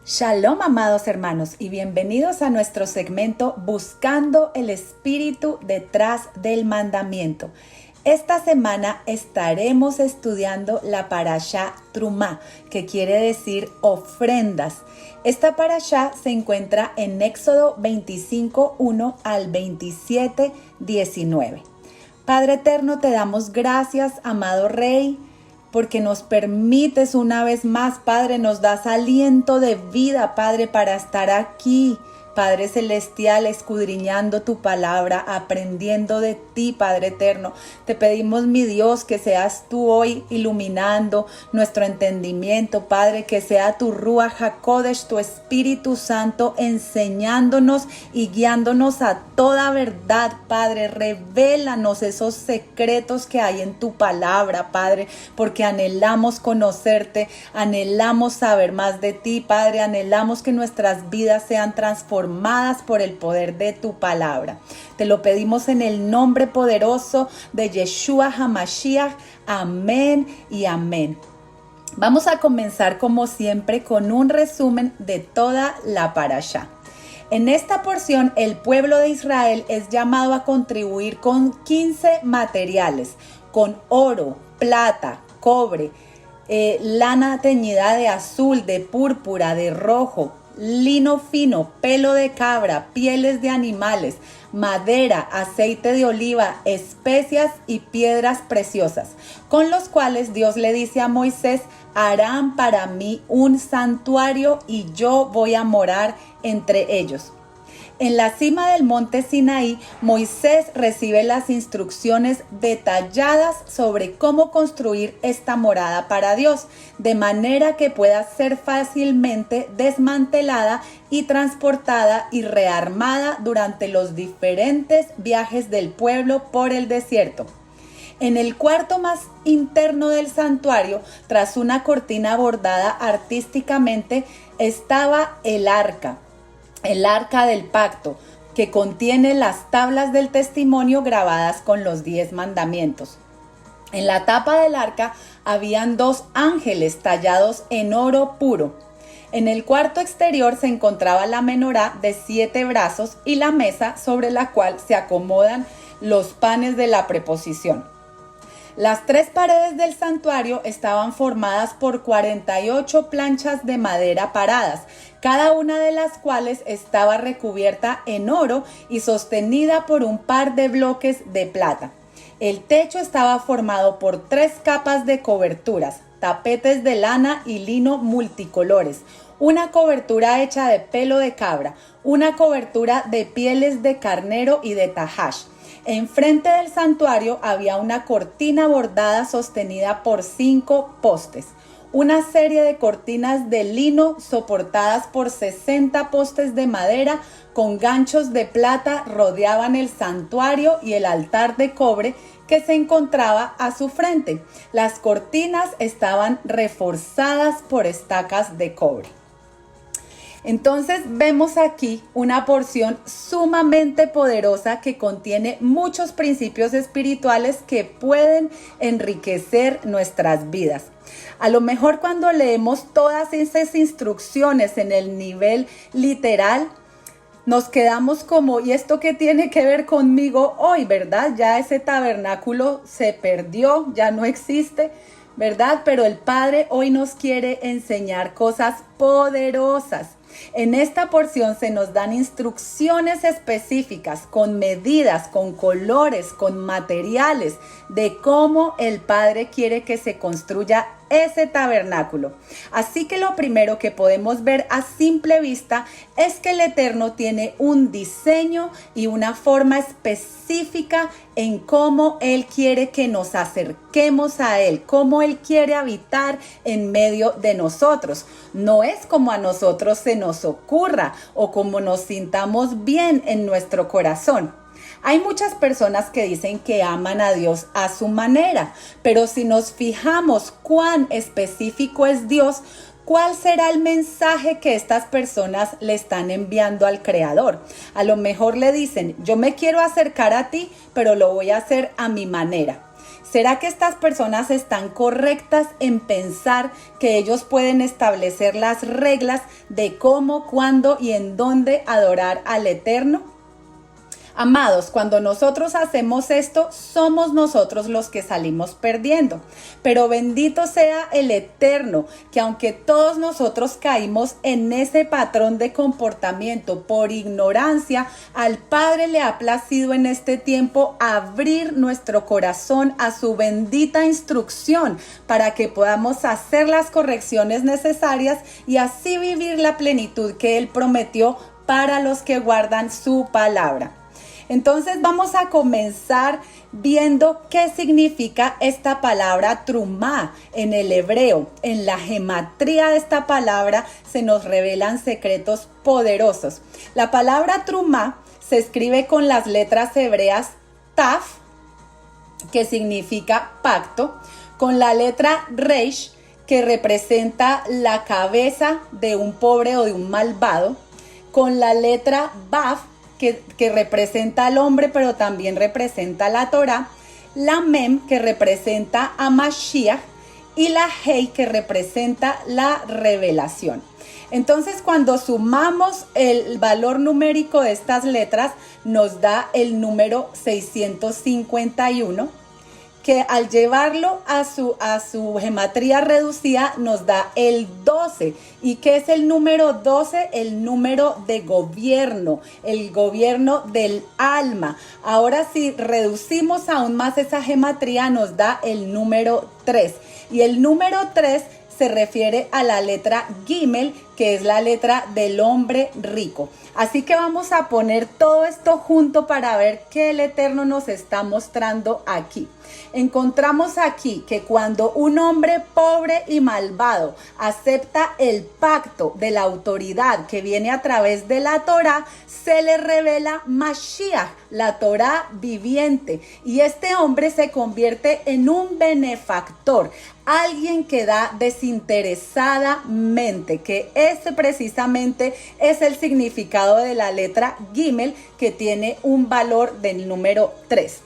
Shalom, amados hermanos, y bienvenidos a nuestro segmento Buscando el Espíritu detrás del mandamiento. Esta semana estaremos estudiando la parashá Trumá, que quiere decir ofrendas. Esta parashá se encuentra en Éxodo 25:1 al 27:19. Padre eterno, te damos gracias, amado Rey, porque nos permites una vez más, Padre, nos das aliento de vida, Padre, para estar aquí, Padre Celestial, escudriñando tu palabra, aprendiendo de ti, Padre eterno. Te pedimos, mi Dios, que seas tú hoy iluminando nuestro entendimiento, Padre, que sea tu Ruach HaKodesh, tu Espíritu Santo, enseñándonos y guiándonos a toda verdad, Padre. Revélanos esos secretos que hay en tu palabra, Padre, porque anhelamos conocerte, anhelamos saber más de ti, Padre, anhelamos que nuestras vidas sean transformadas por el poder de tu palabra. Te lo pedimos en el nombre poderoso de Yeshua HaMashiach. Amén y amén. Vamos a comenzar como siempre con un resumen de toda la parashá. En esta porción, el pueblo de Israel es llamado a contribuir con 15 materiales, con oro, plata, cobre, lana teñida de azul, de púrpura, de rojo, lino fino, pelo de cabra, pieles de animales, madera, aceite de oliva, especias y piedras preciosas, con los cuales Dios le dice a Moisés: harán para mí un santuario y yo voy a morar entre ellos. En la cima del monte Sinaí, Moisés recibe las instrucciones detalladas sobre cómo construir esta morada para Dios, de manera que pueda ser fácilmente desmantelada y transportada y rearmada durante los diferentes viajes del pueblo por el desierto. En el cuarto más interno del santuario, tras una cortina bordada artísticamente, estaba el arca del pacto, que contiene las tablas del testimonio grabadas con los 10 mandamientos. En la tapa del arca habían 2 ángeles tallados en oro puro. En el cuarto exterior se encontraba la menorá de 7 brazos y la mesa sobre la cual se acomodan los panes de la preposición. Las 3 paredes del santuario estaban formadas por 48 planchas de madera paradas, cada una de las cuales estaba recubierta en oro y sostenida por un par de bloques de plata. El techo estaba formado por 3 capas de coberturas, tapetes de lana y lino multicolores, una cobertura hecha de pelo de cabra, una cobertura de pieles de carnero y de tahash. Enfrente del santuario había una cortina bordada sostenida por 5 postes. Una serie de cortinas de lino soportadas por 60 postes de madera con ganchos de plata rodeaban el santuario y el altar de cobre que se encontraba a su frente. Las cortinas estaban reforzadas por estacas de cobre. Entonces vemos aquí una porción sumamente poderosa que contiene muchos principios espirituales que pueden enriquecer nuestras vidas. A lo mejor cuando leemos todas esas instrucciones en el nivel literal, nos quedamos como, ¿y esto qué tiene que ver conmigo hoy, verdad? Ya ese tabernáculo se perdió, ya no existe, ¿verdad? Pero el Padre hoy nos quiere enseñar cosas poderosas. En esta porción se nos dan instrucciones específicas, con medidas, con colores, con materiales, de cómo el Padre quiere que se construya ese tabernáculo. Así que lo primero que podemos ver a simple vista es que el Eterno tiene un diseño y una forma específica en cómo Él quiere que nos acerquemos a Él, cómo Él quiere habitar en medio de nosotros. No es como a nosotros se nos ocurra o como nos sintamos bien en nuestro corazón. Hay muchas personas que dicen que aman a Dios a su manera, pero si nos fijamos cuán específico es Dios, ¿cuál será el mensaje que estas personas le están enviando al Creador? A lo mejor le dicen: yo me quiero acercar a ti, pero lo voy a hacer a mi manera. ¿Será que estas personas están correctas en pensar que ellos pueden establecer las reglas de cómo, cuándo y en dónde adorar al Eterno? Amados, cuando nosotros hacemos esto, somos nosotros los que salimos perdiendo. Pero bendito sea el Eterno, que aunque todos nosotros caímos en ese patrón de comportamiento por ignorancia, al Padre le ha placido en este tiempo abrir nuestro corazón a su bendita instrucción para que podamos hacer las correcciones necesarias y así vivir la plenitud que Él prometió para los que guardan su palabra. Entonces vamos a comenzar viendo qué significa esta palabra trumá en el hebreo. En la gematría de esta palabra se nos revelan secretos poderosos. La palabra trumá se escribe con las letras hebreas taf, que significa pacto, con la letra reish, que representa la cabeza de un pobre o de un malvado, con la letra baf, que representa al hombre, pero también representa la Torá, la Mem, que representa a Mashiach, y la Hei, que representa la revelación. Entonces, cuando sumamos el valor numérico de estas letras, nos da el número 651, que al llevarlo a su gematría reducida nos da el 12. ¿Y qué es el número 12? El número de gobierno, el gobierno del alma. Ahora, si reducimos aún más esa gematría, nos da el número 3. Y el número 3 se refiere a la letra Gimel, que es la letra del hombre rico. Así que vamos a poner todo esto junto para ver qué el Eterno nos está mostrando aquí. Encontramos aquí que cuando un hombre pobre y malvado acepta el pacto de la autoridad que viene a través de la Torá, se le revela Mashiach, la Torá viviente, y este hombre se convierte en un benefactor, alguien que da desinteresadamente, que ese precisamente es el significado de la letra Gimel, que tiene un valor del número 3.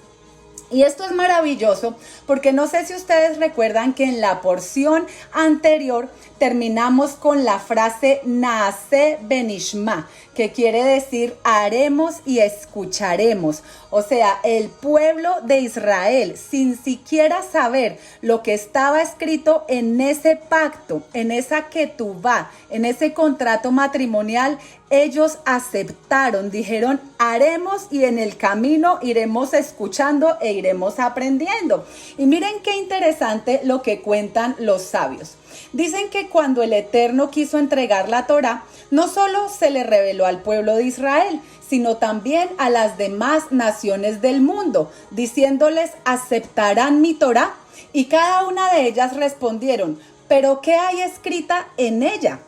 Y esto es maravilloso porque no sé si ustedes recuerdan que en la porción anterior terminamos con la frase Naase Benishma, que quiere decir haremos y escucharemos. O sea, el pueblo de Israel, sin siquiera saber lo que estaba escrito en ese pacto, en esa ketubá, en ese contrato matrimonial, ellos aceptaron, dijeron haremos y en el camino iremos escuchando e iremos aprendiendo. Y miren qué interesante lo que cuentan los sabios. Dicen que cuando el Eterno quiso entregar la Torá, no solo se le reveló al pueblo de Israel, sino también a las demás naciones del mundo, diciéndoles, ¿aceptarán mi Torá? Y cada una de ellas respondieron, ¿pero qué hay escrita en ella?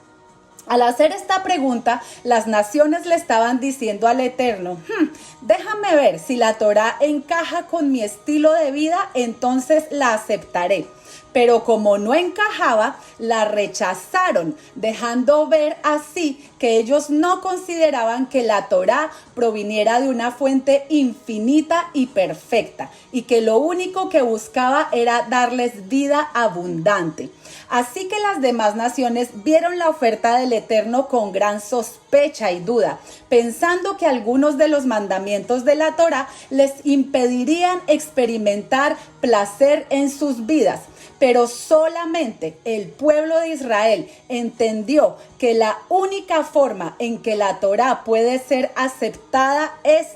Al hacer esta pregunta, las naciones le estaban diciendo al Eterno, déjame ver si la Torá encaja con mi estilo de vida, entonces la aceptaré. Pero como no encajaba, la rechazaron, dejando ver así que ellos no consideraban que la Torá proviniera de una fuente infinita y perfecta, y que lo único que buscaba era darles vida abundante. Así que las demás naciones vieron la oferta del Eterno con gran sospecha y duda, pensando que algunos de los mandamientos de la Torá les impedirían experimentar placer en sus vidas. Pero solamente el pueblo de Israel entendió que la única forma en que la Torá puede ser aceptada es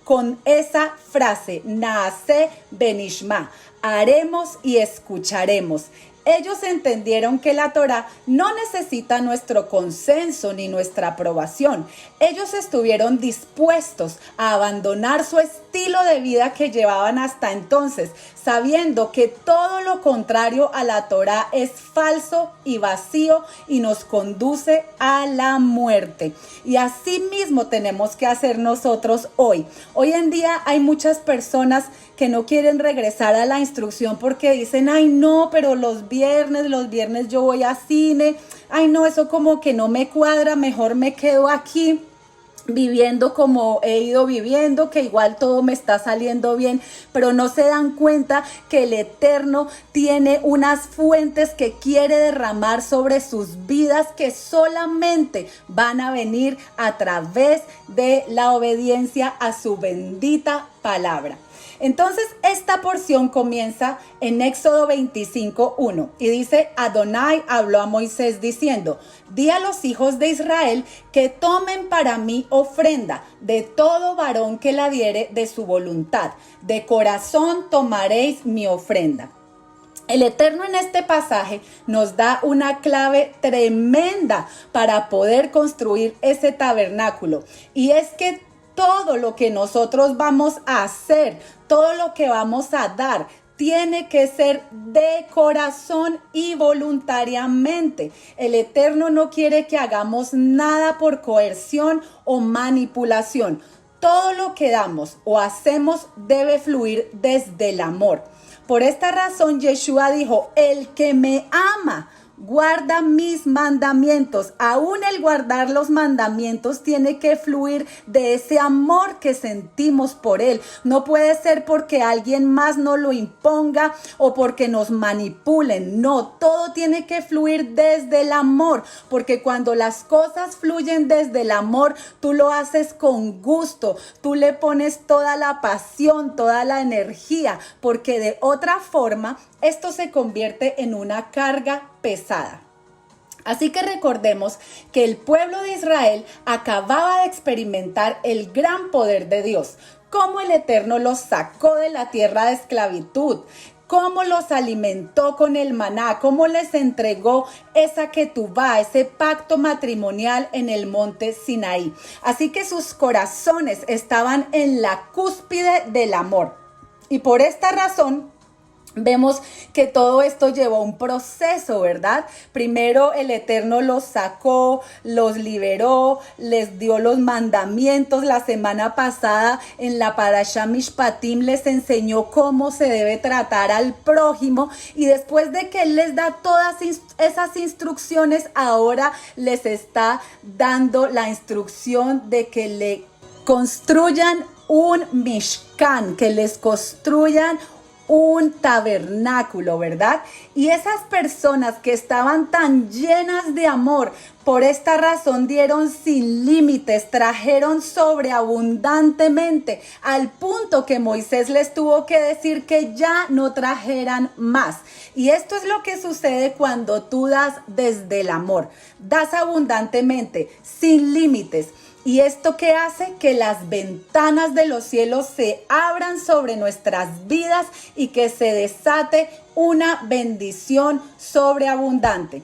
con esa frase, Naase Benishma, haremos y escucharemos. Ellos entendieron que la Torá no necesita nuestro consenso ni nuestra aprobación. Ellos estuvieron dispuestos a abandonar su estilo de vida que llevaban hasta entonces, sabiendo que todo lo contrario a la Torá es falso y vacío y nos conduce a la muerte. Y así mismo tenemos que hacer nosotros hoy. Hoy en día hay muchas personas que no quieren regresar a la instrucción porque dicen, ay no, pero los viernes yo voy a cine, ay no, eso como que no me cuadra, mejor me quedo aquí. viviendo como he ido viviendo, que igual todo me está saliendo bien, pero no se dan cuenta que el Eterno tiene unas fuentes que quiere derramar sobre sus vidas que solamente van a venir a través de la obediencia a su bendita palabra. Entonces esta porción comienza en Éxodo 25:1 y dice: Adonai habló a Moisés diciendo: di a los hijos de Israel que tomen para mí ofrenda de todo varón que la diere de su voluntad. De corazón tomaréis mi ofrenda. El Eterno en este pasaje nos da una clave tremenda para poder construir ese tabernáculo, y es que todo lo que nosotros vamos a hacer, todo lo que vamos a dar, tiene que ser de corazón y voluntariamente. El Eterno no quiere que hagamos nada por coerción o manipulación. Todo lo que damos o hacemos debe fluir desde el amor. Por esta razón, Yeshua dijo: el que me ama guarda mis mandamientos. Aún el guardar los mandamientos tiene que fluir de ese amor que sentimos por él. No puede ser porque alguien más nos lo imponga o porque nos manipulen. No, todo tiene que fluir desde el amor, porque cuando las cosas fluyen desde el amor, tú lo haces con gusto, tú le pones toda la pasión, toda la energía, porque de otra forma esto se convierte en una carga pesada. Así que recordemos que el pueblo de Israel acababa de experimentar el gran poder de Dios, cómo el Eterno los sacó de la tierra de esclavitud, cómo los alimentó con el maná, cómo les entregó esa ketubá, ese pacto matrimonial en el monte Sinaí. Así que sus corazones estaban en la cúspide del amor. Y por esta razón, vemos que todo esto llevó un proceso, ¿verdad? Primero el Eterno los sacó, los liberó, les dio los mandamientos. La semana pasada en la Parashá Mishpatim les enseñó cómo se debe tratar al prójimo, y después de que Él les da todas esas instrucciones, ahora les está dando la instrucción de que le construyan un Mishkan, que les construyan un tabernáculo, ¿verdad? Y esas personas que estaban tan llenas de amor, por esta razón dieron sin límites, trajeron sobreabundantemente, al punto que Moisés les tuvo que decir que ya no trajeran más. Y esto es lo que sucede cuando tú das desde el amor, das abundantemente, sin límites. ¿Y esto qué hace? Que las ventanas de los cielos se abran sobre nuestras vidas y que se desate una bendición sobreabundante.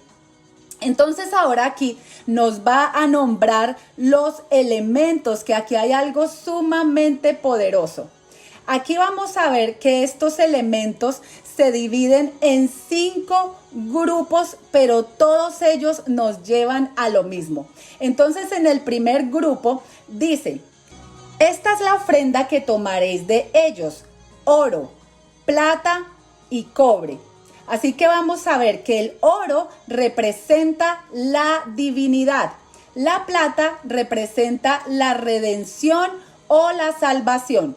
Entonces ahora aquí nos va a nombrar los elementos, que aquí hay algo sumamente poderoso. Aquí vamos a ver que estos elementos se dividen en 5 grupos, pero todos ellos nos llevan a lo mismo. Entonces, en el primer grupo dice: esta es la ofrenda que tomaréis de ellos: oro, plata y cobre. Así que vamos a ver que el oro representa la divinidad, la plata representa la redención o la salvación.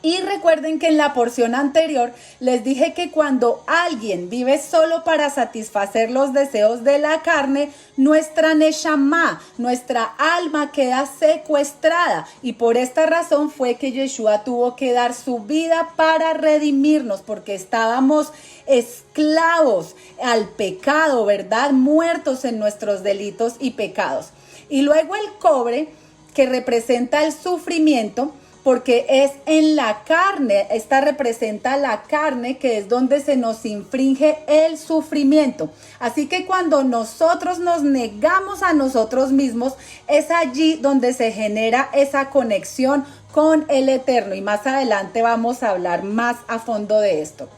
Y recuerden que en la porción anterior les dije que cuando alguien vive solo para satisfacer los deseos de la carne, nuestra neshama, nuestra alma, queda secuestrada. Y por esta razón fue que Yeshua tuvo que dar su vida para redimirnos, porque estábamos esclavos al pecado, ¿verdad? Muertos en nuestros delitos y pecados. Y luego el cobre, que representa el sufrimiento, porque es en la carne. Esta representa la carne, que es donde se nos infringe el sufrimiento. Así que cuando nosotros nos negamos a nosotros mismos, es allí donde se genera esa conexión con el Eterno, y más adelante vamos a hablar más a fondo de esto.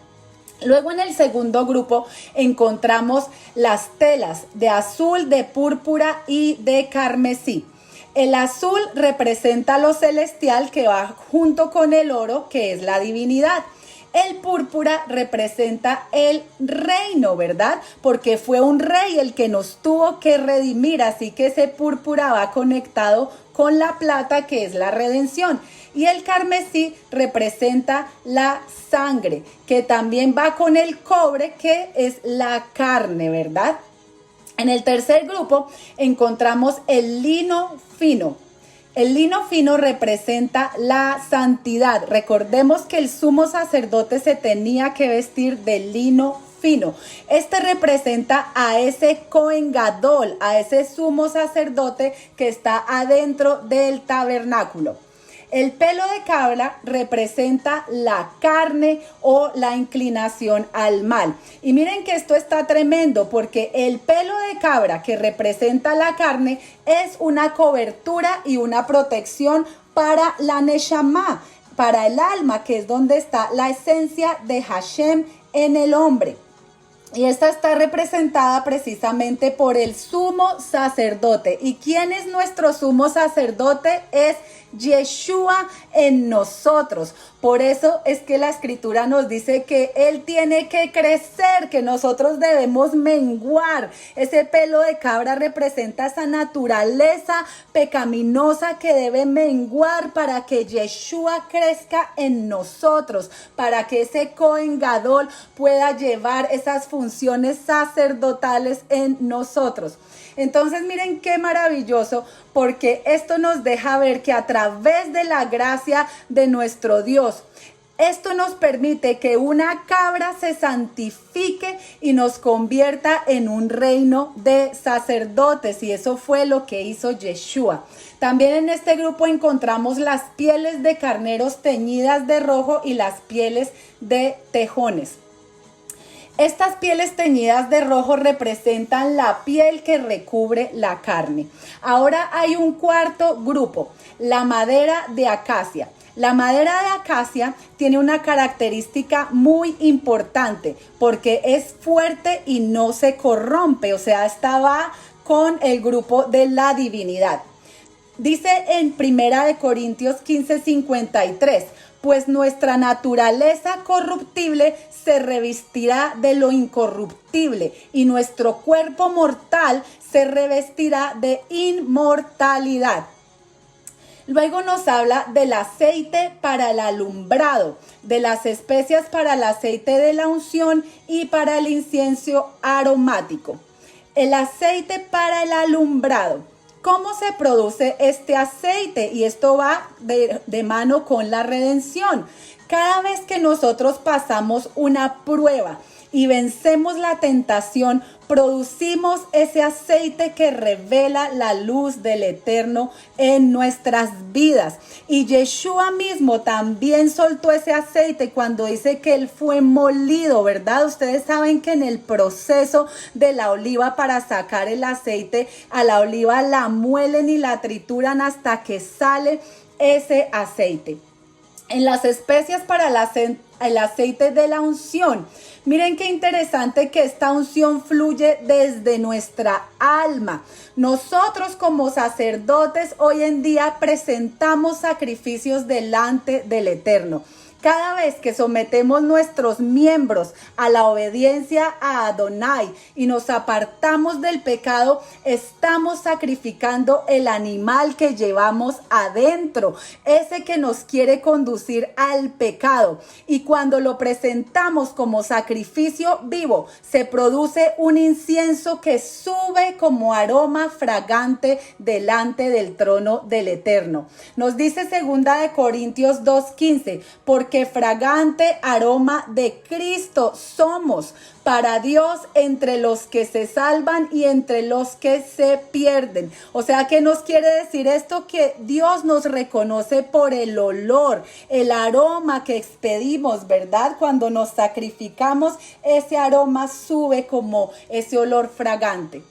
Luego, en el segundo grupo encontramos las telas de azul, de púrpura y de carmesí. El azul representa lo celestial, que va junto con el oro, que es la divinidad. El púrpura representa el reino, ¿verdad? Porque fue un rey el que nos tuvo que redimir, así que ese púrpura va conectado con la plata, que es la redención. Y el carmesí representa la sangre, que también va con el cobre, que es la carne, ¿verdad? En el tercer grupo encontramos el lino fino. El lino fino representa la santidad. Recordemos que el sumo sacerdote se tenía que vestir de lino fino. Este representa a ese Cohen Gadol, a ese sumo sacerdote que está adentro del tabernáculo. El pelo de cabra representa la carne o la inclinación al mal. Y miren que esto está tremendo, porque el pelo de cabra, que representa la carne, es una cobertura y una protección para la Neshama, para el alma, que es donde está la esencia de Hashem en el hombre. Y esta está representada precisamente por el sumo sacerdote. ¿Y quién es nuestro sumo sacerdote? Es Yeshua en nosotros. Por eso es que la escritura nos dice que Él tiene que crecer, que nosotros debemos menguar. Ese pelo de cabra representa esa naturaleza pecaminosa que debe menguar para que Yeshua crezca en nosotros, para que ese Cohen Gadol pueda llevar esas funciones sacerdotales en nosotros. Entonces miren qué maravilloso, porque esto nos deja ver que a través de la gracia de nuestro Dios, esto nos permite que una cabra se santifique y nos convierta en un reino de sacerdotes, y eso fue lo que hizo Yeshua. También en este grupo encontramos las pieles de carneros teñidas de rojo y las pieles de tejones. Estas pieles teñidas de rojo representan la piel que recubre la carne. Ahora hay un cuarto grupo, la madera de acacia. La madera de acacia tiene una característica muy importante porque es fuerte y no se corrompe, o sea, esta va con el grupo de la divinidad. Dice en 1 Corintios 15:53, pues nuestra naturaleza corruptible se revestirá de lo incorruptible y nuestro cuerpo mortal se revestirá de inmortalidad. Luego nos habla del aceite para el alumbrado, de las especias para el aceite de la unción y para el incienso aromático. El aceite para el alumbrado. ¿Cómo se produce este aceite? Y esto va de mano con la redención. Cada vez que nosotros pasamos una prueba y vencemos la tentación, producimos ese aceite que revela la luz del Eterno en nuestras vidas. Y Yeshua mismo también soltó ese aceite cuando dice que Él fue molido, ¿verdad? Ustedes saben que en el proceso de la oliva, para sacar el aceite, a la oliva la muelen y la trituran hasta que sale ese aceite. En las especias para el aceite de la unción. Miren qué interesante que esta unción fluye desde nuestra alma. Nosotros como sacerdotes hoy en día presentamos sacrificios delante del Eterno. Cada vez que sometemos nuestros miembros a la obediencia a Adonai y nos apartamos del pecado, estamos sacrificando el animal que llevamos adentro, ese que nos quiere conducir al pecado. Y cuando lo presentamos como sacrificio vivo, se produce un incienso que sube como aroma fragante delante del trono del Eterno. Nos dice 2 Corintios 2:15, porque fragante aroma de Cristo somos para Dios entre los que se salvan y entre los que se pierden. O sea, ¿qué nos quiere decir esto? Que Dios nos reconoce por el olor, el aroma que expedimos, ¿verdad? Cuando nos sacrificamos, ese aroma sube como ese olor fragante.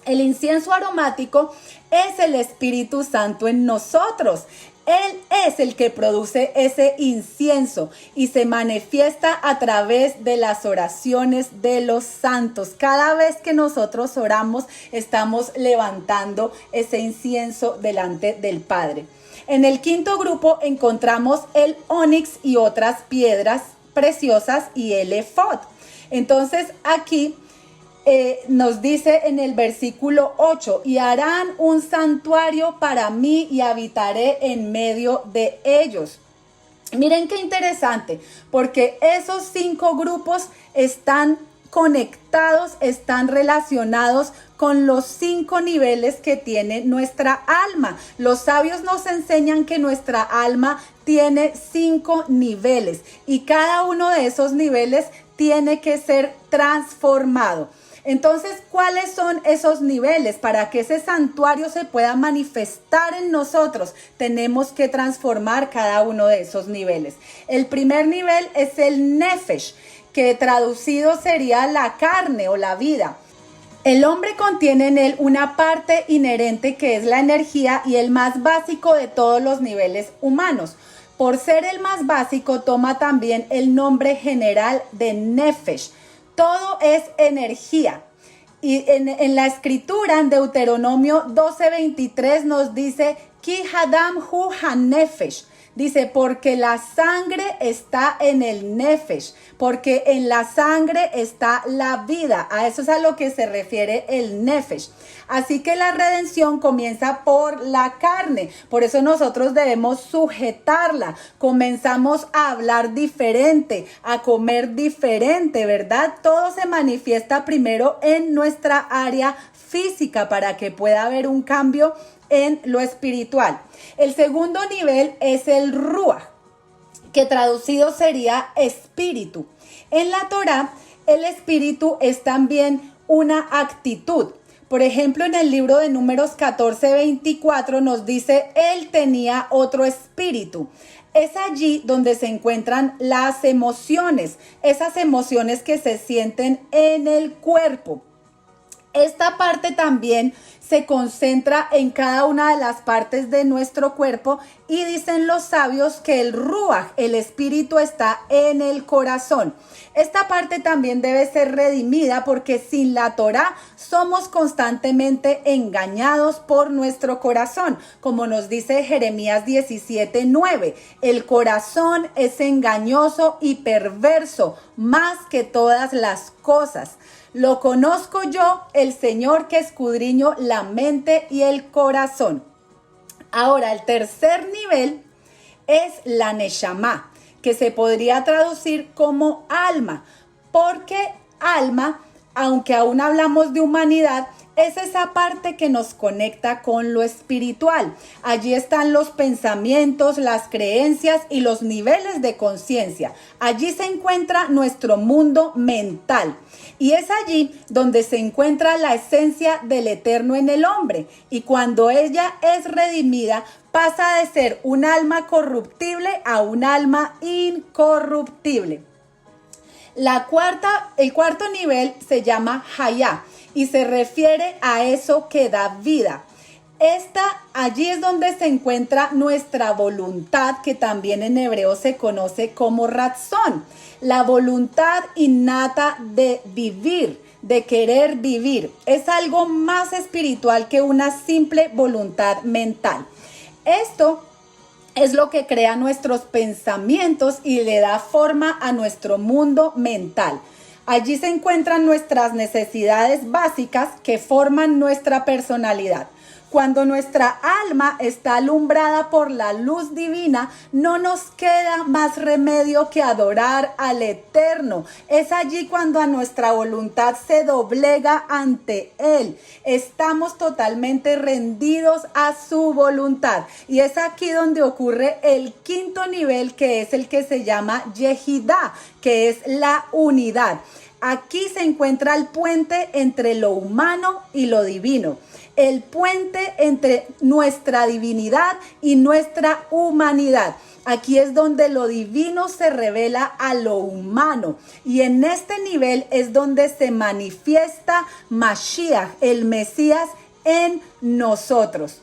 El incienso aromático es el Espíritu Santo en nosotros. Él es el que produce ese incienso y se manifiesta a través de las oraciones de los santos. Cada vez que nosotros oramos, estamos levantando ese incienso delante del Padre. En el quinto grupo encontramos el ónix y otras piedras preciosas y el efod. Entonces aquí nos dice en el versículo 8, y harán un santuario para mí y habitaré en medio de ellos. Miren qué interesante, porque esos 5 grupos están conectados, están relacionados con los 5 niveles que tiene nuestra alma. Los sabios nos enseñan que nuestra alma tiene 5 niveles y cada uno de esos niveles tiene que ser transformado. Entonces, ¿cuáles son esos niveles? Para que ese santuario se pueda manifestar en nosotros, tenemos que transformar cada uno de esos niveles. El primer nivel es el nefesh, que traducido sería la carne o la vida. El hombre contiene en él una parte inherente que es la energía y el más básico de todos los niveles humanos. Por ser el más básico, toma también el nombre general de nefesh. Todo es energía. Y en la escritura, en Deuteronomio 12:23 nos dice, Ki hadam hu hanefesh. Dice, porque la sangre está en el nefesh, porque en la sangre está la vida. A eso es a lo que se refiere el nefesh. Así que la redención comienza por la carne. Por eso nosotros debemos sujetarla. Comenzamos a hablar diferente, a comer diferente, ¿verdad? Todo se manifiesta primero en nuestra área física para que pueda haber un cambio en lo espiritual. El segundo nivel es el ruach, que traducido sería espíritu. En la Torá, el espíritu es también una actitud. Por ejemplo, en el libro de Números 14:24 nos dice, él tenía otro espíritu. Es allí donde se encuentran las emociones, esas emociones que se sienten en el cuerpo. Esta parte también se concentra en cada una de las partes de nuestro cuerpo y dicen los sabios que el ruach, el espíritu, está en el corazón. Esta parte también debe ser redimida porque sin la Torá somos constantemente engañados por nuestro corazón, como nos dice Jeremías 17:9. El corazón es engañoso y perverso más que todas las cosas. Lo conozco yo, el Señor, que escudriño la mente y el corazón. Ahora, el tercer nivel es la neshama, que se podría traducir como alma, porque alma, aunque aún hablamos de humanidad, es esa parte que nos conecta con lo espiritual. Allí están los pensamientos, las creencias y los niveles de conciencia. Allí se encuentra nuestro mundo mental. Y es allí donde se encuentra la esencia del eterno en el hombre. Y cuando ella es redimida, pasa de ser un alma corruptible a un alma incorruptible. El cuarto nivel se llama Hayá y se refiere a eso que da vida. Allí es donde se encuentra nuestra voluntad, que también en hebreo se conoce como ratzón. La voluntad innata de vivir, de querer vivir. Es algo más espiritual que una simple voluntad mental. Esto es lo que crea nuestros pensamientos y le da forma a nuestro mundo mental. Allí se encuentran nuestras necesidades básicas que forman nuestra personalidad. Cuando nuestra alma está alumbrada por la luz divina, no nos queda más remedio que adorar al Eterno. Es allí cuando a nuestra voluntad se doblega ante Él. Estamos totalmente rendidos a su voluntad. Y es aquí donde ocurre el quinto nivel, que es el que se llama Yehidá, que es la unidad. Aquí se encuentra el puente entre lo humano y lo divino. El puente entre nuestra divinidad y nuestra humanidad. Aquí es donde lo divino se revela a lo humano. Y en este nivel es donde se manifiesta Mashiach, el Mesías, en nosotros.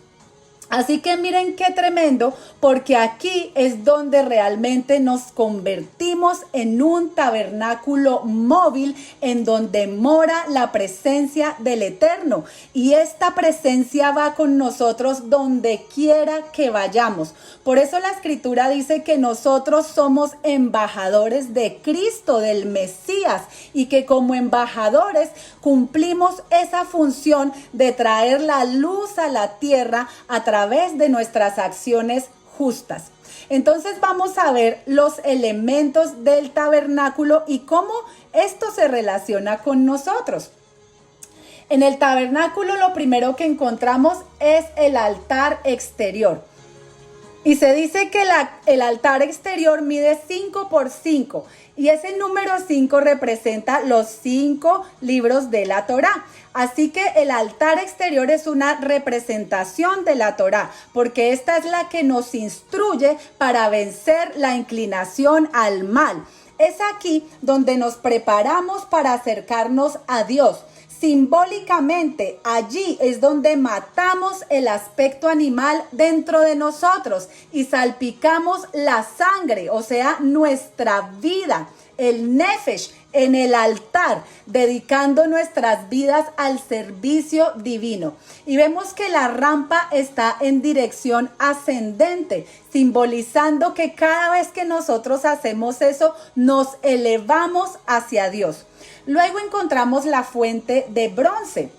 Así que miren qué tremendo, porque aquí es donde realmente nos convertimos en un tabernáculo móvil en donde mora la presencia del Eterno. Y esta presencia va con nosotros donde quiera que vayamos. Por eso la Escritura dice que nosotros somos embajadores de Cristo, del Mesías, y que como embajadores cumplimos esa función de traer la luz a la tierra a través de nuestras acciones justas. Entonces vamos a ver los elementos del tabernáculo y cómo esto se relaciona con nosotros. En el tabernáculo lo primero que encontramos es el altar exterior. Y se dice que el altar exterior mide 5 por 5 y ese número 5 representa los 5 libros de la Torá. Así que el altar exterior es una representación de la Torá, porque esta es la que nos instruye para vencer la inclinación al mal. Es aquí donde nos preparamos para acercarnos a Dios. Simbólicamente, allí es donde matamos el aspecto animal dentro de nosotros y salpicamos la sangre, o sea, nuestra vida, el nefesh, en el altar, dedicando nuestras vidas al servicio divino. Y vemos que la rampa está en dirección ascendente, simbolizando que cada vez que nosotros hacemos eso, nos elevamos hacia Dios. Luego encontramos la fuente de bronce.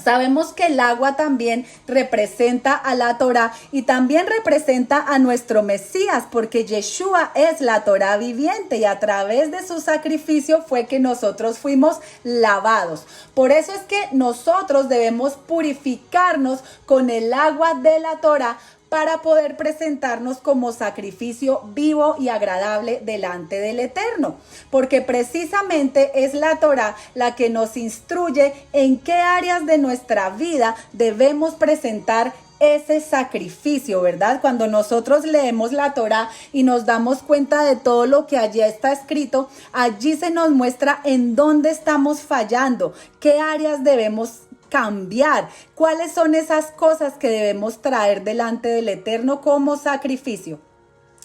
Sabemos que el agua también representa a la Torá y también representa a nuestro Mesías, porque Yeshua es la Torá viviente y a través de su sacrificio fue que nosotros fuimos lavados. Por eso es que nosotros debemos purificarnos con el agua de la Torá para poder presentarnos como sacrificio vivo y agradable delante del Eterno, porque precisamente es la Torá la que nos instruye en qué áreas de nuestra vida debemos presentar ese sacrificio, ¿verdad? Cuando nosotros leemos la Torá y nos damos cuenta de todo lo que allí está escrito, allí se nos muestra en dónde estamos fallando, qué áreas debemos cambiar, cuáles son esas cosas que debemos traer delante del Eterno como sacrificio.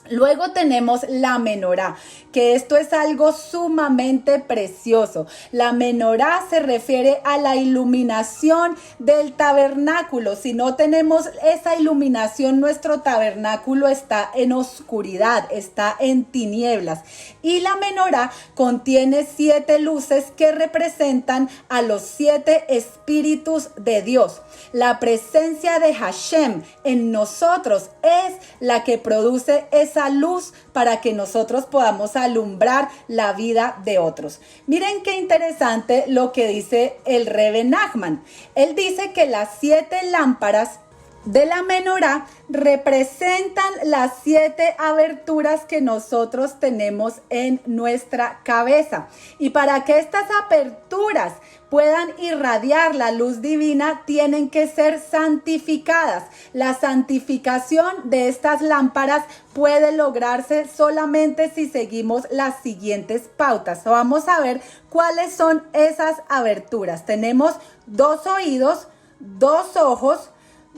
Luego tenemos la menorá, que esto es algo sumamente precioso. La menorá se refiere a la iluminación del tabernáculo. Si no tenemos esa iluminación, nuestro tabernáculo está en oscuridad, está en tinieblas. Y la menorá contiene 7 luces que representan a los 7 espíritus de Dios. La presencia de Hashem en nosotros es la que produce esa luz para que nosotros podamos alumbrar la vida de otros. Miren qué interesante lo que dice el Rebbe Nachman. Él dice que las 7 lámparas de la menorá representan las 7 aberturas que nosotros tenemos en nuestra cabeza. Y para que estas aperturas puedan irradiar la luz divina, tienen que ser santificadas. La santificación de estas lámparas puede lograrse solamente si seguimos las siguientes pautas. Vamos a ver cuáles son esas aberturas. Tenemos 2 oídos, 2 ojos,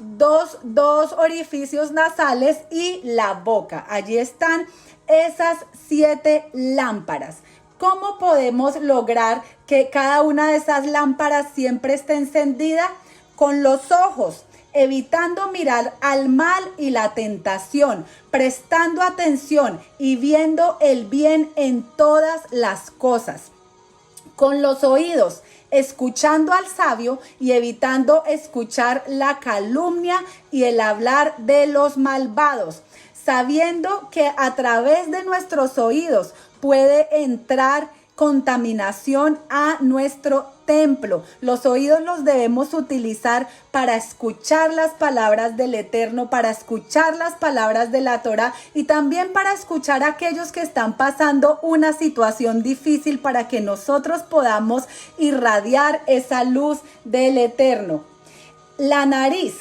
dos orificios nasales y la boca. Allí están esas 7 lámparas. ¿Cómo podemos lograr que cada una de esas lámparas siempre esté encendida? Con los ojos, evitando mirar al mal y la tentación, prestando atención y viendo el bien en todas las cosas. Con los oídos, escuchando al sabio y evitando escuchar la calumnia y el hablar de los malvados, sabiendo que a través de nuestros oídos puede entrar contaminación a nuestro templo. Los oídos los debemos utilizar para escuchar las palabras del Eterno, para escuchar las palabras de la Torá y también para escuchar a aquellos que están pasando una situación difícil para que nosotros podamos irradiar esa luz del Eterno. La nariz,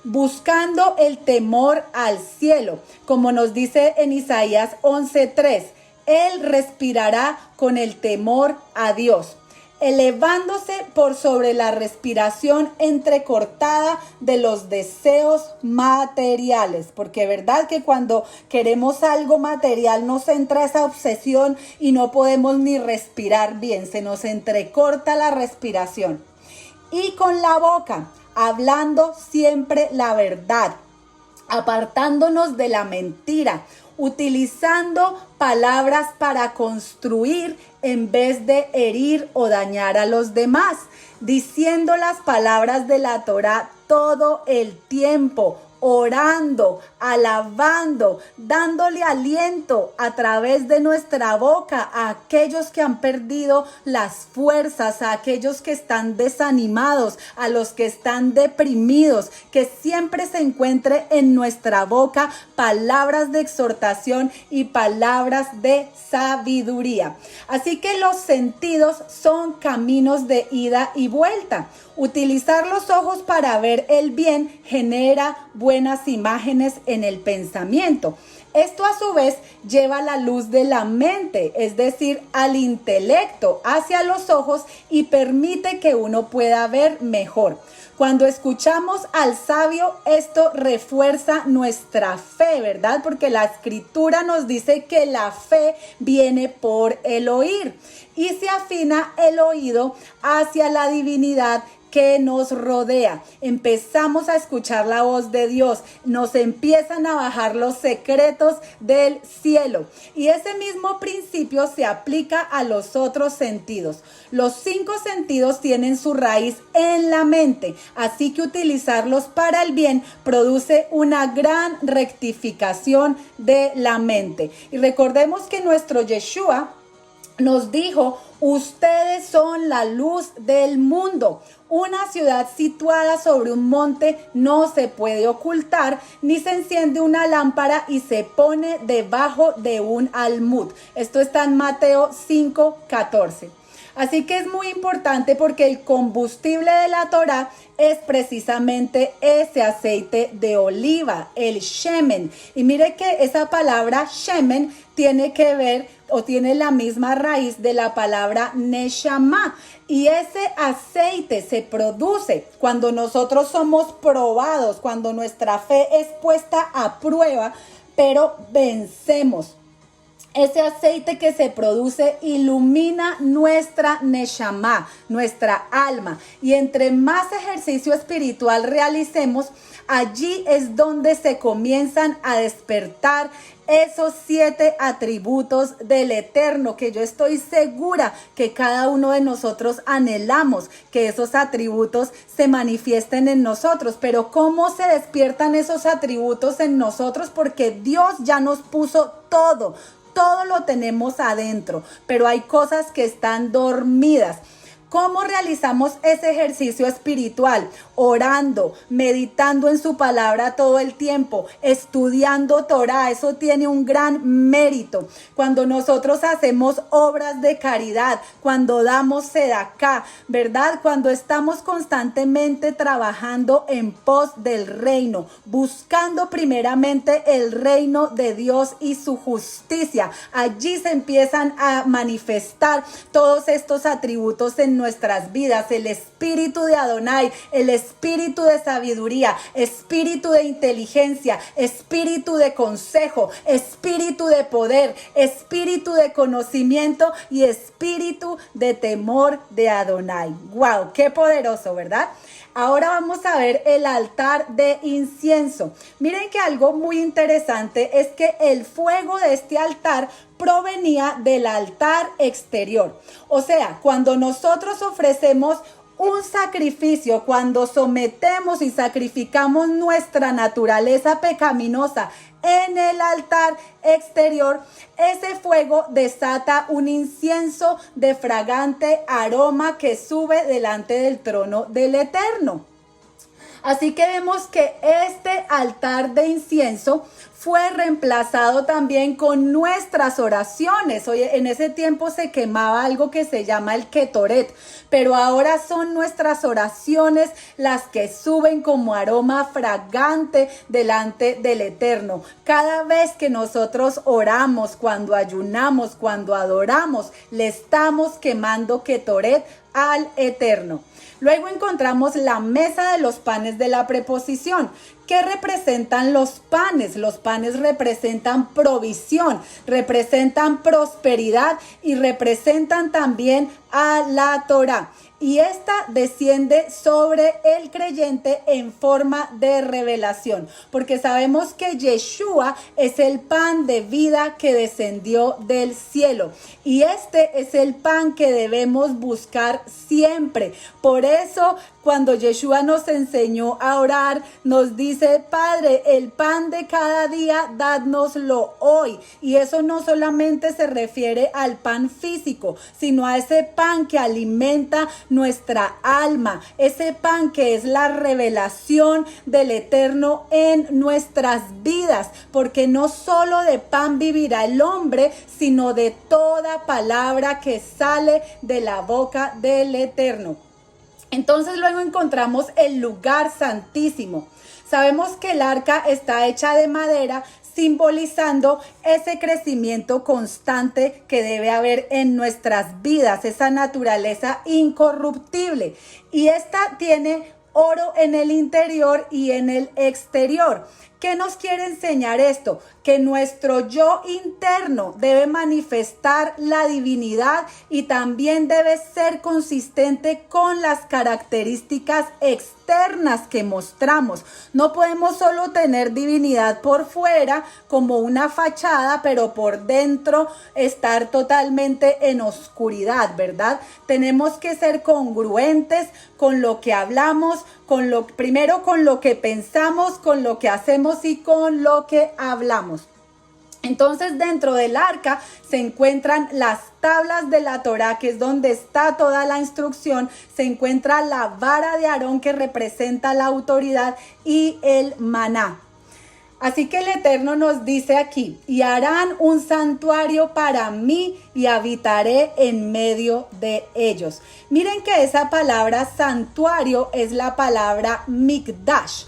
buscando el temor al cielo, como nos dice en Isaías 11:3. Él respirará con el temor a Dios. elevándose por sobre la respiración entrecortada de los deseos materiales, porque verdad que cuando queremos algo material nos entra esa obsesión y no podemos ni respirar bien, se nos entrecorta la respiración. Y con la boca, hablando siempre la verdad, apartándonos de la mentira, utilizando palabras para construir en vez de herir o dañar a los demás, diciendo las palabras de la Torá todo el tiempo, orando, alabando, dándole aliento a través de nuestra boca a aquellos que han perdido las fuerzas, a aquellos que están desanimados, a los que están deprimidos, que siempre se encuentre en nuestra boca palabras de exhortación y palabras de sabiduría. Así que los sentidos son caminos de ida y vuelta. Utilizar los ojos para ver el bien genera buenas imágenes en el pensamiento. Esto a su vez lleva la luz de la mente, es decir, al intelecto, hacia los ojos y permite que uno pueda ver mejor. Cuando escuchamos al sabio, esto refuerza nuestra fe, ¿verdad? Porque la escritura nos dice que la fe viene por el oír y se afina el oído hacia la divinidad que nos rodea. Empezamos a escuchar la voz de Dios, nos empiezan a bajar los secretos del cielo y ese mismo principio se aplica a los otros sentidos. Los 5 sentidos tienen su raíz en la mente, así que utilizarlos para el bien produce una gran rectificación de la mente. Y recordemos que nuestro Yeshua nos dijo: ustedes son la luz del mundo. Una ciudad situada sobre un monte no se puede ocultar, ni se enciende una lámpara y se pone debajo de un almud. Esto está en Mateo 5:14. Así que es muy importante porque el combustible de la Torá es precisamente ese aceite de oliva, el shemen. Y mire que esa palabra shemen tiene que ver o tiene la misma raíz de la palabra neshama. Y ese aceite se produce cuando nosotros somos probados, cuando nuestra fe es puesta a prueba, pero vencemos. Ese aceite que se produce ilumina nuestra neshama, nuestra alma. Y entre más ejercicio espiritual realicemos, allí es donde se comienzan a despertar esos 7 atributos del Eterno, que yo estoy segura que cada uno de nosotros anhelamos que esos atributos se manifiesten en nosotros. Pero ¿cómo se despiertan esos atributos en nosotros? Porque Dios ya nos puso todo lo tenemos adentro, pero hay cosas que están dormidas. ¿Cómo realizamos ese ejercicio espiritual? Orando, meditando en su palabra todo el tiempo, estudiando Torah. Eso tiene un gran mérito. Cuando nosotros hacemos obras de caridad, cuando damos sedacá, ¿verdad? Cuando estamos constantemente trabajando en pos del reino, buscando primeramente el reino de Dios y su justicia. Allí se empiezan a manifestar todos estos atributos en nuestras vidas: el espíritu de Adonai, el espíritu de sabiduría, espíritu de inteligencia, espíritu de consejo, espíritu de poder, espíritu de conocimiento y espíritu de temor de Adonai. ¡Wow! ¡Qué poderoso!, ¿verdad? Ahora vamos a ver el altar de incienso. Miren que algo muy interesante es que el fuego de este altar provenía del altar exterior. O sea, cuando nosotros ofrecemos un sacrificio, cuando sometemos y sacrificamos nuestra naturaleza pecaminosa en el altar exterior, ese fuego desata un incienso de fragante aroma que sube delante del trono del Eterno. Así que vemos que este altar de incienso fue reemplazado también con nuestras oraciones. Oye, en ese tiempo se quemaba algo que se llama el Ketoret, pero ahora son nuestras oraciones las que suben como aroma fragante delante del Eterno. Cada vez que nosotros oramos, cuando ayunamos, cuando adoramos, le estamos quemando Ketoret al Eterno. Luego encontramos la mesa de los panes de la preposición. ¿Qué representan los panes? Los panes representan provisión, representan prosperidad y representan también a la Torá. Y esta desciende sobre el creyente en forma de revelación, porque sabemos que Yeshua es el pan de vida que descendió del cielo. Y este es el pan que debemos buscar siempre. Por eso, cuando Yeshua nos enseñó a orar, nos dice: Padre, el pan de cada día, dádnoslo hoy. Y eso no solamente se refiere al pan físico, sino a ese pan que alimenta nuestra alma, ese pan que es la revelación del Eterno en nuestras vidas, porque no solo de pan vivirá el hombre, sino de toda palabra que sale de la boca del Eterno. Entonces luego encontramos el lugar santísimo. Sabemos que el arca está hecha de madera, simbolizando ese crecimiento constante que debe haber en nuestras vidas, esa naturaleza incorruptible. Y esta tiene oro en el interior y en el exterior. ¿Qué nos quiere enseñar esto? Que nuestro yo interno debe manifestar la divinidad y también debe ser consistente con las características externas que mostramos. No podemos solo tener divinidad por fuera como una fachada, pero por dentro estar totalmente en oscuridad, ¿verdad? Tenemos que ser congruentes con lo que hablamos, primero con lo que pensamos, con lo que hacemos y con lo que hablamos. Entonces, dentro del arca se encuentran las tablas de la Torá, que es donde está toda la instrucción. Se encuentra la vara de Aarón, que representa la autoridad, y el maná. Así que el Eterno nos dice aquí: y harán un santuario para mí y habitaré en medio de ellos. Miren que esa palabra santuario es la palabra mikdash,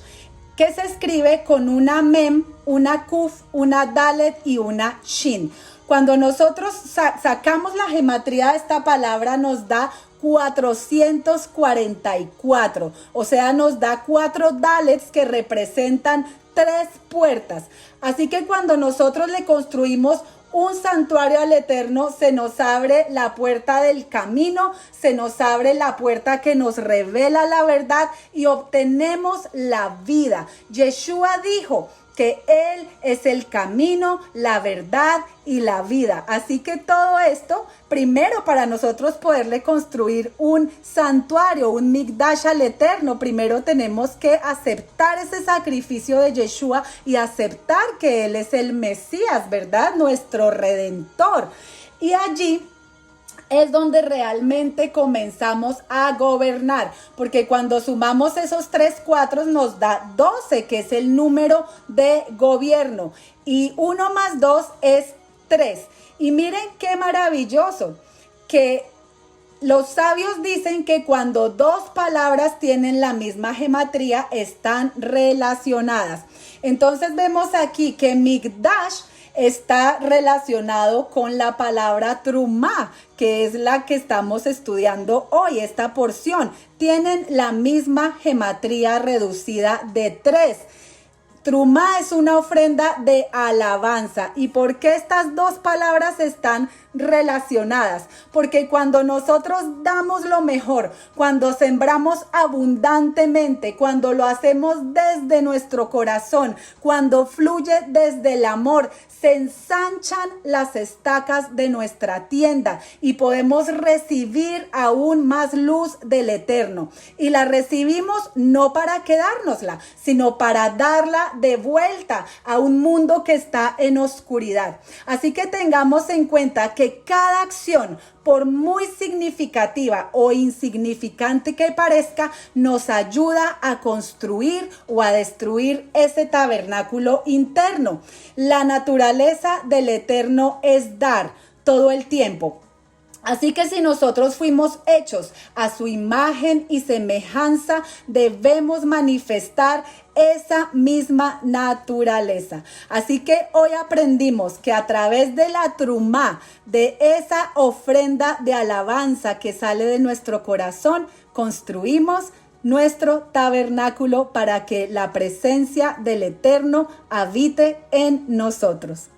que se escribe con una mem, una kuf, una dalet y una shin. Cuando nosotros sacamos la gematría de esta palabra, nos da 444, o sea, nos da 4 dalets que representan 3 puertas. Así que cuando nosotros le construimos un santuario al Eterno, se nos abre la puerta del camino, se nos abre la puerta que nos revela la verdad y obtenemos la vida. Yeshua dijo que Él es el camino, la verdad y la vida. Así que todo esto, primero, para nosotros poderle construir un santuario, un mikdash al Eterno, primero tenemos que aceptar ese sacrificio de Yeshua y aceptar que Él es el Mesías, ¿verdad? Nuestro Redentor. Y allí es donde realmente comenzamos a gobernar, porque cuando sumamos esos 3 4 nos da 12, que es el número de gobierno, y 1 más 2 es 3. Y miren qué maravilloso, que los sabios dicen que cuando 2 palabras tienen la misma gematría, están relacionadas. Entonces vemos aquí que mikdash está relacionado con la palabra trumá, que es la que estamos estudiando hoy. Esta porción tienen la misma gematría reducida de 3. Trumá es una ofrenda de alabanza. ¿Y por qué estas 2 palabras están relacionadas? Porque cuando nosotros damos lo mejor, cuando sembramos abundantemente, cuando lo hacemos desde nuestro corazón, cuando fluye desde el amor, se ensanchan las estacas de nuestra tienda y podemos recibir aún más luz del Eterno. Y la recibimos no para quedárnosla, sino para darla de vuelta a un mundo que está en oscuridad. Así que tengamos en cuenta que que cada acción, por muy significativa o insignificante que parezca, nos ayuda a construir o a destruir ese tabernáculo interno. La naturaleza del Eterno es dar todo el tiempo. Así que si nosotros fuimos hechos a su imagen y semejanza, debemos manifestar esa misma naturaleza. Así que hoy aprendimos que a través de la trumá, de esa ofrenda de alabanza que sale de nuestro corazón, construimos nuestro tabernáculo para que la presencia del Eterno habite en nosotros.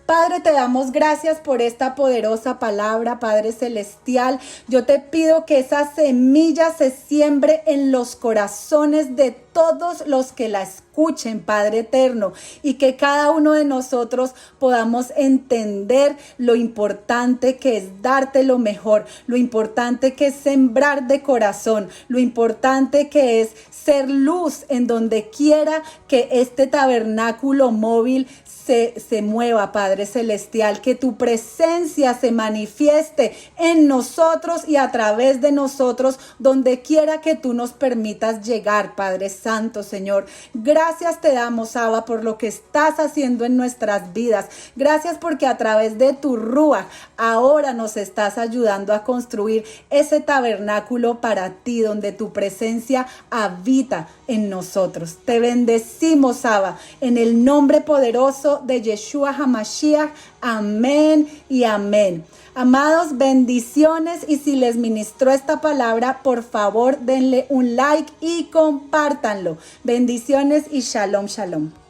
Padre, te damos gracias por esta poderosa palabra, Padre Celestial. Yo te pido que esa semilla se siembre en los corazones de todos los que la escuchen, Padre Eterno, y que cada uno de nosotros podamos entender lo importante que es darte lo mejor, lo importante que es sembrar de corazón, lo importante que es ser luz en donde quiera que este tabernáculo móvil se mueva, Padre Celestial, que tu presencia se manifieste en nosotros y a través de nosotros, donde quiera que tú nos permitas llegar, Padre Santo, Señor. Gracias te damos, Abba, por lo que estás haciendo en nuestras vidas. Gracias porque a través de tu Rúa ahora nos estás ayudando a construir ese tabernáculo para ti, donde tu presencia habita en nosotros. Te bendecimos, Abba, en el nombre poderoso de Yeshua HaMashiach. Amén y amén. Amados, bendiciones, y si les ministró esta palabra, por favor denle un like y compártanlo. Bendiciones y shalom, shalom.